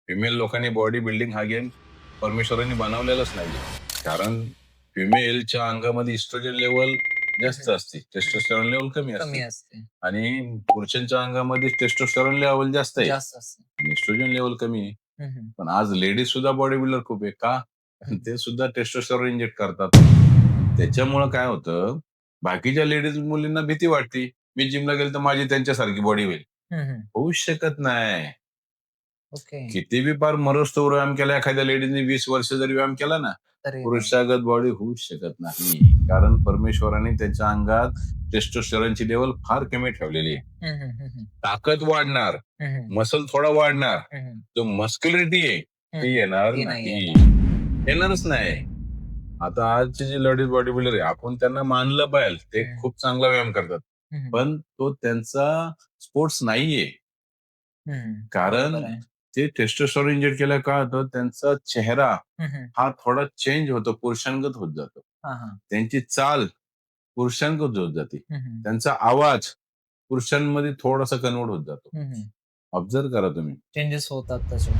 Female लोकांनी body building हा game परमेश्वरांनी बनवलेलाच नाहीये. कारण फिमेलच्या अंगामध्ये इस्ट्रोजन लेवल जास्त असते, टेस्टोस्टेरॉन लेवल कमी कमी असते. असते. आणि पुरुषांच्या अंगामध्ये टेस्टोस्टेरॉन लेवल जास्त आहे जास्त असते. आणि इस्ट्रोजन लेवल कमी आहे. हं, हं. पण आज लेडीज सुद्धा बॉडी बिल्डर खूप आहे का? हं. ते सुद्धा टेस्टोस्टेरॉन इंजेक्ट करतात. त्याच्यामुळं काय होतं, बाकीच्या लेडीज मुलींना भीती वाटते. मी जिमला गेलो तर माझी त्यांच्यासारखी बॉडी होईल. हं, हं. होऊच शकत नाही. ओके. किती बी फार मरोस्तोवर व्यायाम केला एखाद्या लेडीजने 20 वर्ष जरी व्यायाम केला ना, अरे नाही. पुरुषागत बॉडी होऊच शकत नाही. कारण परमेश्वराने त्याच्या अंगात टेस्टोस्टेरॉनची लेवल फार कमी ठेवलेली आहे. हं, हं, हं, हं. ताकद वाढणार, हं, हं. मसल थोडा वाढणार, हं, हं. जो मस्क्युलिटी आहे हं. ती येणार ती नाही नाही. येणार. येणारच नाही. आता आजचे जे लेडीज बॉडी बिल्डर आहे आपण त्यांना मानलं पाहिजे, ते हं. खूप चांगला व्यायाम करतात. हं, हं. पण तो त्यांचा स्पोर्ट्स नाहीये. हं. कारण बरोबर आहे. ते टेस्टोस्टेरॉन इंजेक्ट केलं काय होतं, त्यांचा चेहरा हं, हं. हा थोडा चेंज होतो, पुरुषांगत होत जातो. हां, हां. त्यांची चाल पुरुषांगत होत जाते. हं, हं. त्यांचा आवाज पुरुषांमध्ये थोडासा कन्व्हर्ट होत जातो. हं, हं. ऑब्झर्व्ह करा तुम्ही. चेंजेस होतात तसे.